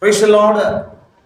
Praise the Lord.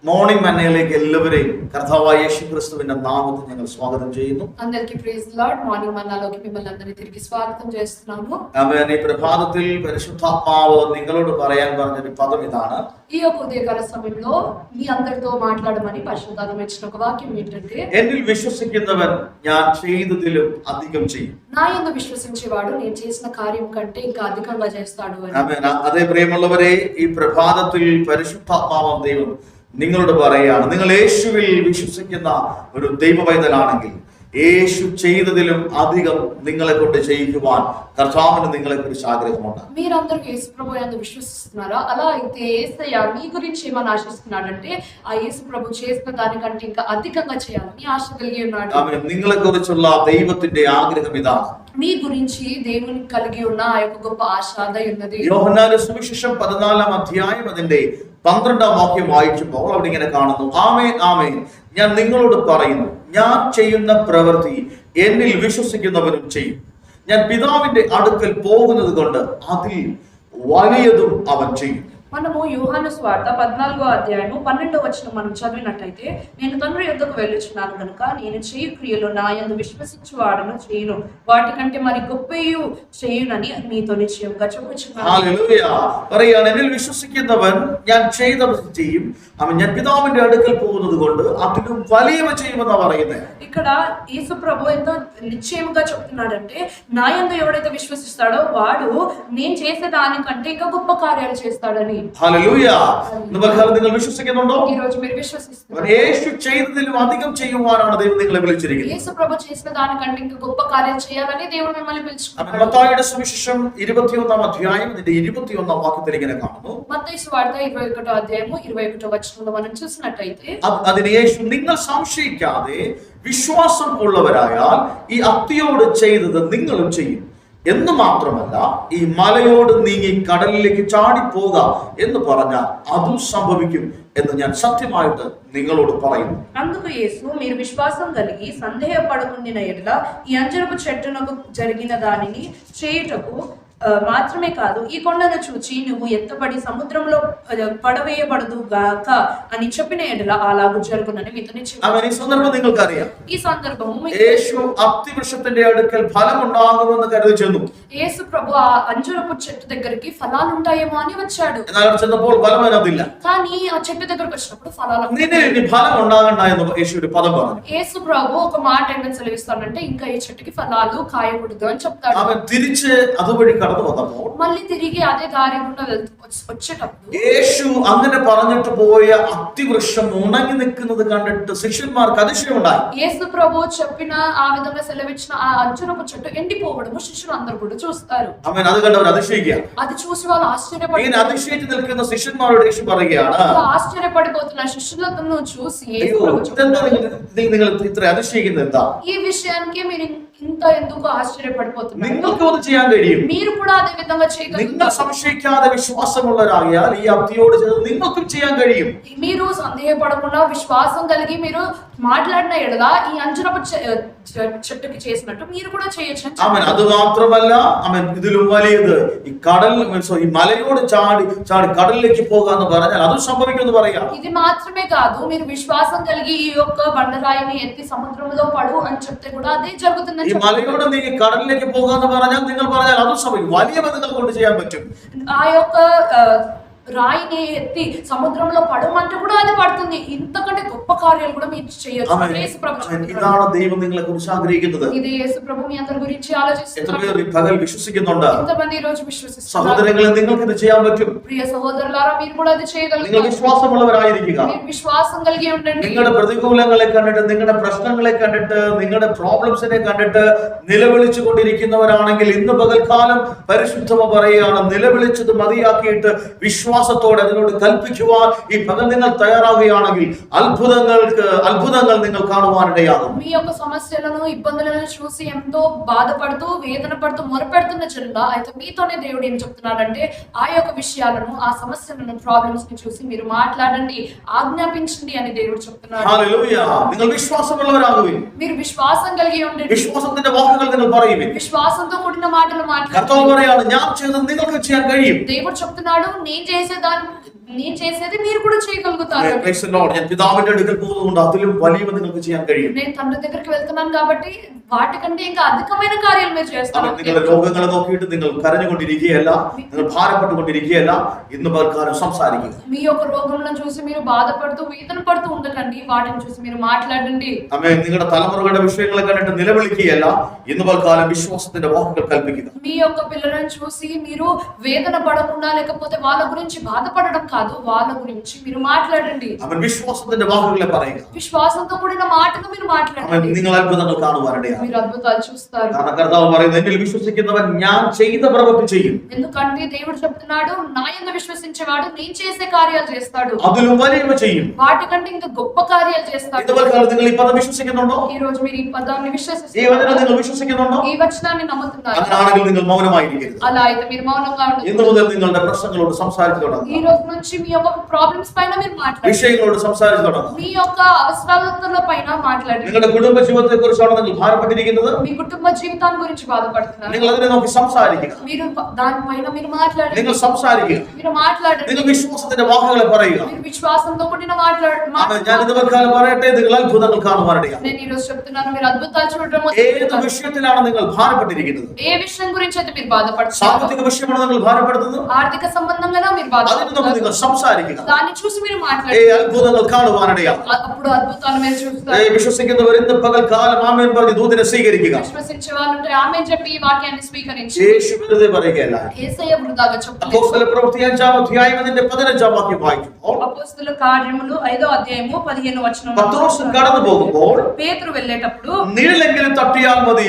Morning മന്നയിലേക്ക് എല്ലാവരെയും കർത്താവായ യേശുക്രിസ്തുവിന്റെ നാമത്തിൽ ഞങ്ങൾ സ്വാഗതം ചെയ്യുന്നു. అందరికీ ప్రైజ్ లార్డ్. మార్నింగ్ మన్నాలోకి మిమ్మల్ని అందరినీ తిరిగి స్వాగతం చేస్తున్నాము. ആമേൻ. ഈ പ്രഭാതത്തിൽ പരിശുദ്ധാത്മാവ് നിങ്ങളോട് പറയാൻ പറഞ്ഞൊരു പദം ഇതാണ്. ఈ యొక్క ఉదయకాల సమయంలో మీ అందరితో మాట్లాడమని పరిశుద్ధాత్మ ఇచ్చిన ఒక వాక్యం ఏంటంటే, എന്നിൽ വിശ്വസിക്കുന്നവൻ ഞാൻ ചെയ്തതിലും അധികം ചെയ്യും. నా యందు విశ్వసించేవాడు నేను చేసిన కార్యం కంటే ఇంకా అధికంగా చేస్తాడు అని. ആമേൻ. അതേ പ്രിയമുള്ളവരെ, ഈ പ്രഭാതത്തിൽ പരിശുദ്ധാത്മാവ് ദൈവം നിങ്ങളോട് പറയുകയാണ്, നിങ്ങൾ യേശുവിൽ വിശ്വസിക്കുന്ന ഒരു ദൈവവൈതലാണെങ്കിൽ യേശു ചെയ്തതിലും അധികം നിങ്ങളെ കൊണ്ട് ചെയ്യിക്കുവാൻ കർത്താവിന് നിങ്ങളെ കുറിച്ച് ആഗ്രഹമുണ്ട്. మీరందరూ యేసు ప్రభు యందు విశ్వసిస్తున్నారా? అలా అయితే యేసయ్య మీ గురించి ఏమని ఆశిస్తున్నాడంటే, ఆ యేసు ప్రభు చేసిన దానికంటే ఇంకా అధికంగా చేయాలని ఆశ కలిగి ఉన్నాడు. ആമേൻ. നിങ്ങളെ കുറിച്ചുള്ള ദൈവത്തിന്റെ ആഗ്രഹം ഇതാണ്. మీ గురించి దేవుని కలిగి ఉన్న ఆ యొక్క గొప్ప ఆశ అదై ఉన్నది. യോഹന്നാന്റെ സുവിശേഷം 14-ാം അധ്യായം അതിന്റെ 12-ാം വാക്യം വായിച്ചപ്പോൾ അവിടെ ഇങ്ങനെ കാണുന്നു, ആമേൻ ആമേൻ ഞാൻ നിങ്ങളോട് പറയുന്നു, ഞാൻ ചെയ്യുന്ന പ്രവൃത്തി എന്നിൽ വിശ്വസിക്കുന്നവനും ചെയ്യും. ഞാൻ പിതാവിന്റെ അടുക്കൽ പോകുന്നത് കൊണ്ട് അതിൽ വലിയതും അവൻ ചെയ്യും. మనము యోహాను సువార్త 14వ అధ్యాయము 12వ వచనం మనం చదివినట్లయితే, నేను తండ్రి యొద్దకు వెళ్ళుచున్నాను కనుక నేను చేయు క్రియలు నా యందు విశ్వసించువాడును చేయును, వాటికంటే మరి గొప్పయు చేయునని మీతో నిశ్చయంగా చెప్పుచున్నాను. ഹല്ലേലൂയ. പറയാണ്, എന്നിൽ വിശ്വസിക്കുന്നവൻ ഞാൻ ചെയ്തത് ചെയ്യും, അവൻ ഞാൻ പിതാവിന്റെ അടുക്കൽ പോകുന്നത് കൊണ്ട് അതിലും വലിയവ ചെയ്യുമെന്നാ പറയുന്നത്. ఇక్కడ యేసు ప్రభు ఎంతో నిశ్చయముగా చెప్తున్నాడంటే, నా యందు ఎవడైతే విశ్వసిస్తాడో వాడు నేను చేసే దానికంటే ఇంకా గొప్ప కార్యాలు చేస్తాడని. ഹല്ലേലൂയ. നിങ്ങൾ വിശ്വസിക്കുന്നുണ്ടോ? ఈ రోజు మీరు విశ్వసిస్తున్నారు? യേശു ചെയ്തതിലും അധികം ചെയ്യുവാനാണ് ദൈവം നിങ്ങളെ വിളിച്ചിരിക്കുന്നത്. యేసు ప్రభు చేసిన దానికంటే ఇంకా గొప్ప కార్యాలు చేయాలని దేవుడు మిమ్మల్ని పిలుచుకున్నాడు. മത്തായിയുടെ സുവിശേഷം 21-ാം അധ്യായം ഇതിന്റെ 21-ാം വാക്യത്തിൽ ఇങ്ങനെ കാണുന്നു. మత్తయి సువార్త 21వ అధ్యాయము 21వ వచనంలో మనం చూసినట్లయితే, അതിന് യേശു, നിങ്ങൾ സംശയിക്കാതെ വിശ്വാസം ഉള്ളവരായാൽ ഈ അത്തിയോട് ചെയ്തത് നിങ്ങളും ചെയ്യും എന്ന് മാത്രമല്ല, ഈ മലയോട് നീങ്ങി കടലിലേക്ക് ചാടിപ്പോക എന്ന് പറഞ്ഞാൽ അതും സംഭവിക്കും എന്ന് ഞാൻ സത്യമായിട്ട് നിങ്ങളോട് പറയുന്നു. అందుకు యేసు, మీరు విశ్వాసం కలిగి సందేహపడకుండిన ఎడల ఈ అంజరపు చెట్టునకు జరిగిన దానిని చేయుటకు మాత్రమే కాదు, ఈ కొండను చూచి నువ్వు ఎత్తబడి సముద్రంలో పడవేయబడదు గాక అని చెప్పిన ఎడల అలాగూ జరుగునని మీతో ഈ സന്ദർഭം നിങ്ങൾക്കറിയാം. ఈ సందర్భము యేసు అత్తివృక్షത്തിന്റെ അടുക്കൽ ഫലമുണ്ടാകുമെന്ന് കരുതി ചെന്നു. యేసు ప్రభు ఆ అంజరపు చెట్టు దగ్గరికి ఫలాలు ఉంటాయేమో అని వచ్చాడు. എന്നാൽ ചെന്നപ്പോൾ ഫലം അതിനകത്തില്ല. కానీ ఆ చెట్టు దగ్గరకు వచ్చినప్పుడు ఫలాలు നിന്നെ ഇനി ഫലം ഉണ്ടാകണ്ട എന്ന് യേശു ഒരു പദം പറഞ്ഞു. యేసు ప్రభు ఒక మాట ఏమని సెలవిస్తాడంటే, ఇంకా ఈ చెట్టుకి ఫలాలు కాయకూడదు అని చెప్తాడు. അവൻ തിരിച്ച് അതുവഴി കടന്നു വന്നപ്പോൾ మళ్ళీ తిరిగి అదే దారి గుండా వచ్చేటప్పుడు യേശു അങ്ങനെ പറഞ്ഞിട്ട് പോയ അത്തിവൃക്ഷം ഉണങ്ങി നിൽക്കുന്നത് കണ്ടിട്ട് ശിഷ്യന്മാർക്ക് അതിശയമുണ്ടായി. యేసు ప్రభు చెప్పిన ఆ విధంగా సెలవిచ్చిన ఆ అంజరపు చెట్టు ఎండిపోవడము శిష్యులు అందరూ కూడా చూస్తారు. അവൻ അത് കണ്ടവർ അതിശയിക്കുക. అది చూసి వాళ్ళు ഇങ്ങനെ ఆశ్చర్యపడి അതിശയിച്ച് നിൽക്കുന്ന ശിഷ്യന്മാരോട് യേശു പറയുകയാണ്, ఆశ్చర్యపడిపోతున్న శిష్యులను చూసి యేసు അയ്യോ, ప్రభు ഇതെന്താ చెప్తారు, നിങ്ങൾ ഇത്ര അതിശയിക്കുന്നത് എന്താ? ఈ విషయానికి మీరు ఇంత ఎందుకు ఆశ్చర్యపడిపోతున్నారు? നിങ്ങൾക്ക് അത് ചെയ്യാൻ കഴിയും. మీరు కూడా అదే విధంగా നിങ്ങൾ చేయగలుగుతారు. സംശയിക്കാതെ വിശ്വാസമുള്ളവരാകിയാൽ ഈ അത്തിയോട് ചെയ്ത് നിങ്ങൾക്കും ചെയ്യാൻ കഴിയും. మీరు సందేహపడకుండా విశ్వాసం కలిగి మీరు మాట్లాడిన ఎడల ఈ అంజరపు చెట్టుకి చేసినట్టు మీరు కూడా చేయొచ్చు. അവൻ അത് മാത്രമല്ല, അവൻ ഇതിലും വലിയത് ഈ കടൽ ഈ മലയോട് ചാടി കടലിലേക്ക് പോകാന്ന് പറഞ്ഞാൽ അതും സംഭവിക്കുമെന്ന് പറയാം. ఇది మాత్రమే కాదు, మీరు విశ్వాసం కలిగి ఈ యొక్క బండరాయిని ఎత్తి సముద్రంలో పడు అని చెప్తే కూడా అదే జరుగుతుందని ഈ മലയോട് നീ കടലിലേക്ക് പോകാന്ന് പറഞ്ഞാൽ നിങ്ങൾ പറഞ്ഞാൽ അതും സംഭവിക്കും. വലിയ ബന്ധങ്ങൾ കൊണ്ട് ചെയ്യാൻ പറ്റും. ఆ యొక్క రాయిని ఎత్తి సముద్రంలో పడమంటే కూడా అది పడుతుంది. ఇంతకంటే గొప్ప కార్యాలు కూడా మీరు చేయొచ్చు. యేసు ప్రభు ഇതാണ് ദൈവം నిങ്ങളെ കുറിച്ച് ആഗ്രഹിക്കുന്നത്. ఇది యేసు ప్రభు మీ అందరి గురించి ఆలోచిస్తున్నారు. എത്ര പേർ ഈ പകൽ വിശ്വസിക്കുന്നുണ്ട്? ఎంతమంది ఈ రోజు విశ్వసిస్తున్నారు? സഹോദരങ്ങളെ, നിങ്ങൾക്ക് ഇത് ചെയ്യാൻ പറ്റും. ప్రియ సహోదరులారా, మీరు కూడా అది നിങ്ങൾ చేయగలుగుతారు. വിശ്വാസമുള്ളവരായിരിക്കുക. మీరు విశ్వాసం కలిగి ఉండండి. നിങ്ങളുടെ പ്രതികൂലങ്ങളെ കണ്ടിട്ട്, നിങ്ങളുടെ പ്രശ്നങ്ങളെ കണ്ടിട്ട്, നിങ്ങളുടെ പ്രോബ്ലംസിനെ കണ്ടിട്ട് നിലവിളിച്ചു കൊണ്ടിരിക്കുന്നവരാണെങ്കിൽ ഇന്ന് പകൽക്കാലം പരിശുദ്ധമ പറയുകയാണ്, നിലവിളിച്ചത് മതിയാക്കിയിട്ട് വിശ്വാസത്തോടെ അതിനോട് കൽപ്പിക്കുവാൻ ഈ പകൽ നിങ്ങൾ തയ്യാറാവുകയാണെങ്കിൽ അത്ഭുതങ്ങൾ നിങ്ങൾ കാണുവാനിടയാകും. మీ యొక్క సమస్యలను ఇబ్బందులను చూసి ఎంతో బాధపడుతూ వేదన పడుతూ మొరపెడుతున్న జనుల అయితే మీతోనే దేవుడు ఏం చెప్తున్నాడంటే, ఆ యొక్క విషయాలను, ఆ సమస్యలను, ప్రాబ్లమ్స్ ని చూసి మీరు మాట్లాడండి, ఆజ్ఞాపించండి అని దేవుడు చెప్తున్నాడు. ഹല്ലേലൂയ. നിങ്ങൾ വിശ്വാസമുള്ളവരാകുവിൻ. మీరు విశ్వాసం కలిగి ఉండండి. വിശ്വാസത്തിന്റെ വാക്കുകൾ നിങ്ങൾ പറയുവിൻ. విశ్వాసంతో కూడిన మాటలు കർത്താവ് మాట్లాడండి. പറയാണ്, ഞാൻ ചെയ്തത് നിങ്ങൾക്ക് ചെയ്യാൻ കഴിയും. దేవుడు చెప్తున్నాడు, నేను చేసేదాన్ని నేను చేసేది మీరు కూడా చేయగలుగుతారు. Praise the Lord. ഞാൻ പിതാവിന്റെ അടുക്കൽ പോകുന്നതുകൊണ്ട് അതിലും വലിയവ നിങ്ങൾക്ക് ചെയ്യാൻ കഴിയും. నేను తండ్రి దగ్గరికి వెళ్తున్నాను కాబట్టి వాటికంటే ఇంకా అధికమైన కార్యాలు మీరు చేస్తారు. നിങ്ങളുടെ രോഗങ്ങളെ നോക്കിയിട്ട് നിങ്ങൾ കരഞ്ഞുകൊണ്ടിരിക്കുകയല്ല, നിങ്ങൾ ഭാരപ്പെട്ടുകൊണ്ടിരിക്കുകയല്ല. ഇന്ന് പകൽക്കാലം സംസാരിക്കുക. మీ యొక్క రోగములను చూసి మీరు బాధపడుతూ వేదన పడుతూ ఉండకండి, వాటిని చూసి మీరు మాట్లాడండి. ആമേൻ. നിങ്ങളുടെ തലമുറകളുടെ വിഷയങ്ങളെ കണ്ടിട്ട് നിലവിളിക്കുകയല്ല, ഇന്ന് പകൽക്കാലം വിശ്വാസത്തിന്റെ വാക്കുകൾ കൽപ്പിക്കുക. మీ యొక్క పిల్లలను చూసి మీరు వేదన పడకుండా లేకపోతే వాళ్ళ గురించి బాధపడడం కాదు, వాళ్ళ గురించి మీరు మాట్లాడండి. അവൻ വിശ്വാസത്തിന്റെ വാക്കുകളെ പറയുക. విశ్వాసంతో కూడిన మాటలు మీరు അവൻ మాట్లాడండి. നിങ്ങൾ അത്ഭുതങ്ങൾ കാണുവാനിടയാണ്. మీరు అద్భుతాలు చూస్తారు. കാരണം കർത്താവ് പറയുന്നത്, എന്നിൽ വിശ്വസിക്കുന്നവൻ ഞാൻ ചെയ്ത പ്രവൃത്തി ചെയ്യും. ఎందుకంటే దేవుడు చెప్తున్నాడు, నా యందు విశ్వసించేవాడు నేను చేసే కార్యాలు చేస్తాడు, അതിലും വലിയവ ചെയ്യും. వాటికంటే ఇంకా గొప్ప కార్యాలు చేస్తాడు. ഇന്ന് പകൽക്കാലം നിങ്ങൾ ഈ പദം വിശ്വസിക്കുന്നുണ്ടോ? ఈ రోజు మీరు ఈ పదాన్ని ഈ విశ్వసిస్తున్నారు, വചനം നിങ്ങൾ വിശ്വസിക്കുന്നുണ്ടോ? ఈ వచనాన్ని నమ్ముతున్నారు. അങ്ങനെയാണെങ്കിൽ നിങ്ങൾ మౌനമായിരിക്കരുത്. అలా అయితే మీరు మౌనంగా ഇന്ന് ఉండదు. മുതൽ നിങ്ങളുടെ പ്രശ്നങ്ങളോട് സംസാരിച്ചു ఈ തുടങ്ങുക. రోజు నుంచి మీ యొక్క ప్రాబ్లమ్స్ పైన మీరు మాట్లాడండి, വിഷയങ്ങളോട് സംസാരിച്ചു തുടങ്ങുക. మీ యొక్క అవసరాల పైన మాట్లాడండి. നിങ്ങളുടെ കുടുംബ ജീവിതത്തെ കുറിച്ചാണ് നിങ്ങൾ ഭാരപ്പെട്ടിരിക്കുന്നത്, మీ కుటుంబ జీవితాన్ని గురించి బాధపడుతున్నారు, നിങ്ങൾ അതിനെ നോക്കി സംസാരിക്കുക. మీరు దానిపైన మీరు మాట్లాడండి, നിങ്ങൾ സംസാരിക്കുക. మీరు మాట్లాడండి. നിങ്ങൾ വിശ്വാസത്തിന്റെ വാക്കുകളെ പറയുക. మీరు విశ్వాసంతో కూడిన ഞാൻ ഇന്ന് പകൽക്കാലം പറയട്ടെ, നിങ്ങൾ അത്ഭുതങ്ങൾ കാണുവാനിടയാണ്. నేను ఈ రోజు చెప్తున్నాను, మీరు అద్భుతాలు చూడడం ഏത് വിഷയത്തിലാണ് നിങ്ങൾ ഭാരപ്പെട്ടിരിക്കുന്നത്? ఏ విషయం గురించి అయితే మీరు బాధపడుతున్నారు, സാമ്പത്തിക വിഷയമാണ് നിങ്ങൾ ഭാരപ്പെടുന്നത്, ఆర్థిక సంబంధంగానే మీరు അതിനെ നോക്കി బాధపడుతున్నారు, നിങ്ങൾ സംസാരിക്കുക. దాన్ని చూసి మీరు మాట్లాడండి. അത്ഭുതങ്ങൾ കാണുവാനിടയാണ്. అప్పుడు అద్భుతాలు మీరు చూస్తారు. വിശ്വസിക്കുന്നവർ ഇന്ന് പകൽക്കാലം ആമേൻ പറഞ്ഞ് ദൂതനെ സ്വീകരിക്കുക. విశ్వసించే వాళ్ళు ఉంటే ఆమె చెప్పి ఈ వాక్యాన్ని స్వీకరించి യേശു വെറുതെ പറയുകയല്ല. యేసయ్య వృధాగా చెప్పలేదు. അപ്പോസ്തല പ്രവൃത്തി 5-ാം അധ്യായം അതിന്റെ 15-ാം വാക്യം വായിക്കുമ്പോൾ, అపోస్తలుల కార్యములు 5వ అధ్యాయము 15వ వచనం, പത്രോസ് കടന്നു പോകുമ്പോൾ పేతురు వెళ్ళేటప్పుడు നിഴലെങ്കിലും തട്ടിയാൽ മതി,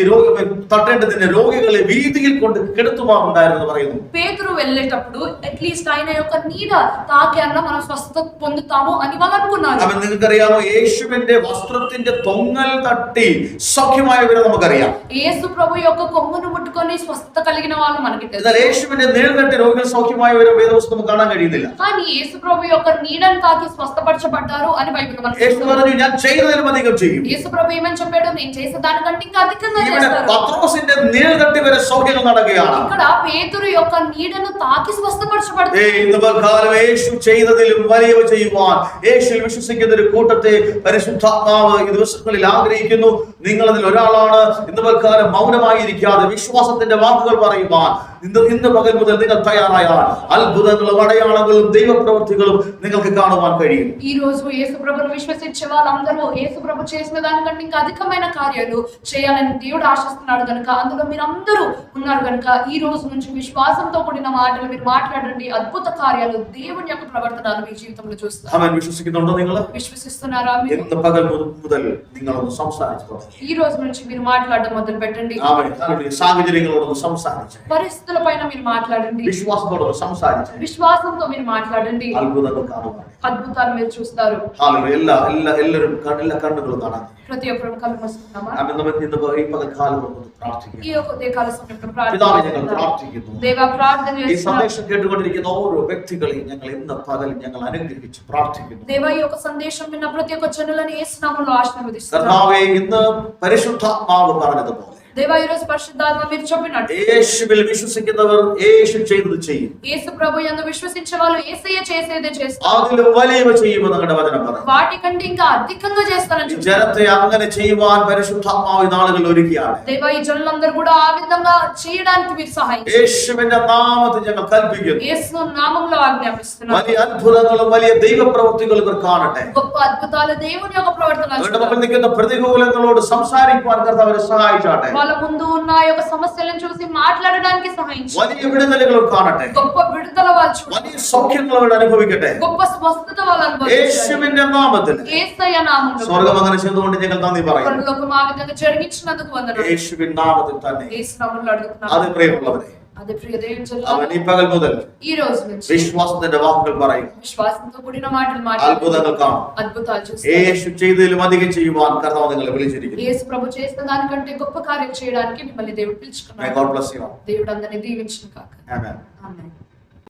തട്ടേണ്ടതിന് രോഗികളെ വീതിയിൽ കൊണ്ട് കിടത്തുമാറുണ്ടായിരുന്നു പറയുന്നു. పేతురు వెళ్ళేటప్పుడు అట్లీస్ట్ ఆయన యొక్క నీడ తాకి అన్న మనం స్వస్థత పొందుతాము అని వాళ్ళు అనుకున్నారు. അവൻ നിങ്ങൾക്കറിയാമോ, യേശുവിന്റെ വസ്ത്രത്തിന്റെ തൊങ്ങൽ തട്ടി സൗഖ്യമായവരെ നമുക്കറിയാം. యేసు ప్రభు యొక్క కొమ్మును ముట్టుకొని స్వస్థత కలిగిన వాళ్ళు మనకి తెలుసు. എന്നാൽ യേശുവിന്റെ നിഴൽ തട്ടി രോഗികൾ സൗഖ്യമായവരെ വേദപുസ്തകം നമുക്ക് കാണാൻ കഴിയുന്നില്ല. కానీ యేసు ప్రభు యొక్క నీడను తాకి స్వస్థపరచబడ్డారు అని బైబిల్ మనకి യേശു പറഞ്ഞു, ഞാൻ ചെയ്തതിലും അധികം ചെയ്യും. యేసు ప్రభు ఏమని చెప్పాడు, నేను చేసే దానికంటే ఇంకా అధికంగా ഇവിടെ చేస్తాను. പത്രോസിന്റെ നിഴൽ തട്ടി വരെ സൗഖ്യങ്ങൾ നടക്കുകയാണ്. ఇక్కడ పేతురు యొక్క నీడను తాకి స్వస్థపరచబడుతుంది. ഇന്ന് പകൽക്കാലം യേശു ചെയ്തതിലും വലിയവ ചെയ്യുവാൻ യേശുവിൽ വിശ്വസിക്കുന്ന ഒരു കൂട്ടത്തെ പരിശുദ്ധാത്മാവ് ഈ ദിവസങ്ങളിൽ ആഗ്രഹിക്കുന്നു. നിങ്ങൾ അതിൽ ഒരാളാണ്. ഇന്ന് പകൽക്കാലം മൗനമായിരിക്കാതെ വിശ്വാസത്തിന്റെ വാക്കുകൾ പറയുവാൻ ഇന്ന് പകൽ മുതൽ നിങ്ങൾ തയ്യാറായാൽ അത്ഭുതങ്ങളും അടയാളങ്ങളും ദൈവപ്രവൃത്തികളും നിങ്ങൾക്ക് കാണുവാൻ കഴിയും. ఈ రోజు యేసు ప్రభువును విశ్వసించే వాళ్ళందరూ యేసు ప్రభు చేసిన దానికంటే ఇంకా అధికమైన కార్యాలు చేయాలని దేవుడు ఆశిస్తున్నాడు కనుక అందులో మీరందరూ ఉన్నారు కనుక ఈ రోజు నుంచి విశ్వాసంతో కూడిన మాటలు మీరు మాట్లాడండి. అద్భుత కార్యాలు దేవుని యొక్క ప్రవర్తనలు మీ జీవితంలో చూస్తారు. അവൻ വിശ്വസിക്കുന്നുണ്ടോ? നിങ്ങൾ విశ్వసిస్తున్నారా? మీరు ഇന്ന് പകൽ മുതൽ നിങ്ങളൊന്ന് സംസാരിച്ചു തുടങ്ങി. ఈ రోజు నుంచి మీరు మాట్లాడడం మొదలు పెట్టండి. സാഹചര്യങ്ങളോടൊന്ന് സംസാരിച്ചു, పరిస్థితుల పైన మీరు మాట్లాడండి, വിശ്വാസത്തോടൊന്ന് സംസാരിച്ചു. విశ్వాసంతో మీరు మాట్లాడండి. അത്ഭുതങ്ങൾ കാണുവാൻ అద్భుతాలు మీరు చూస్తారు. എല്ലാവരും എല്ലാ കണ്ണുകളും കാണാൻ. ప్రతి ఒక్కరు కళ్ళు మూసుకుందామా? നമുക്ക് ഈ പകൽക്കാലം ഒന്ന് പ്രാർത്ഥിക്കാം. ఈ యొక్క ఉదయకాల సమయంలో പിതാവേ, ഞങ്ങൾ ప్రార్థన പ്രാർത്ഥിക്കുന്നു. దేవా ప్రార్థన ഈ చేస్తున్నాం. സന്ദേശം കേട്ടുകൊണ്ടിരിക്കുന്ന ഓരോ വ്യക്തികളെയും ഞങ്ങൾ ഇന്ന് പകൽ ഞങ്ങൾ അനുഗ്രഹിച്ച് പ്രാർത്ഥിക്കുന്നു. దేవా ఈ యొక్క సందేశం విన్న ప్రతి ఒక్క జనులను యేసు నామములో ఆశీర్వదిస్తున్నాం. കർത്താവേ, ഇന്ന് പരിശുദ്ധാത്മാവ് പറഞ്ഞതുപോലെ దేవా ఈ రోజు పరిశుద్ధాత్మ మీరు చెప్పినట్టు യേശുവിൽ വിശ്വസിക്കുന്നവർ യേശു ചെയ്തത് ചെയ്യും. యేసు ప్రభు యందు విశ్వసించే వాళ్ళు యేసయ్య చేసేదే చేస్తారు. അതിലും വലിയവ ചെയ്യുമെന്ന് ഞങ്ങളുടെ വചനം പറയും. వాటికంటే ఇంకా అధికంగా చేస్తారని ഈ చెప్తున్నారు. ജനത്തെ അങ്ങനെ ചെയ്യുവാൻ പരിശുദ്ധാത്മാവ് ഈ നാളുകളിൽ ഒരുക്കിയാണ്. దేవా ఈ జనులందరూ కూడా ఆ విధంగా చేయడానికి మీరు సహాయం చేయండి. യേശുവിന്റെ നാമത്തിൽ ഞങ്ങൾ കൽപ്പിക്കുന്നു. యేసు నామములో ఆజ్ఞాపిస్తున్నాం. വലിയ അത്ഭുതങ്ങളും വലിയ ദൈവപ്രവൃത്തികളും ഇവർ കാണട്ടെ. గొప్ప అద్భుతాలు దేవుని యొక్క ప్రవర్తనలు അവരുടെ മുമ്പിൽ നിൽക്കുന്ന പ്രതികൂലങ്ങളോട് സംസാരിക്കുവാൻ കർത്താവ് അവരെ സഹായിച്ചാട്ടെ. వాళ్ళ ముందు ఉన్న ఆ యొక్క సమస్యలను చూసి మాట్లాడడానికి సహాయం చేయండి. വലിയ വിടുതലുകൾ കാണട്ടെ. గొప్ప విడుదల వాళ్ళు చూడండి. വലിയ സൗഖ്യങ്ങൾ അവർ അനുഭവിക്കട്ടെ. గొప్ప స్వస్థత వాళ్ళు అనుభవించాలి. യേശുവിന്റെ നാമത്തിൽ యేసయ్య నామములో സ്വർഗ്ഗം അങ്ങനെ ചെയ്തുകൊണ്ട് ഞങ്ങൾ നന്ദി പറയുന്നു. పరలోకం ఆ విధంగా జరిగించినందుకు వందనాలు. യേശുവിൻ നാമത്തിൽ തന്നെ. యేసు నామములో అడుగుతున్నాను. അത് പ്രിയമുള്ളവരെ, అదే ప్రియ దేవుని അവൻ జనులారా, ഈ പകൽ മുതൽ ఈ రోజు నుంచి വിശ്വാസത്തിന്റെ വാക്കുകൾ പറയും. విశ్వాసంతో కూడిన మాటలు അത്ഭുതങ്ങൾ കാണും. అద్భుతాలు చూస్తారు. യേശു ചെയ്തതിലും അധികം ചെയ്യുവാൻ കർത്താവ് നിങ്ങളെ വിളിച്ചിരിക്കുന്നു. యేసు ప్రభు చేసిన దానికంటే గొప్ప కార్యం చేయడానికి మిమ్మల్ని దేవుడు పిలుచుకున్నాడు. May God bless you all. దేవుడు అందరిని దీవించును కాక. Amen. ఆమేన్.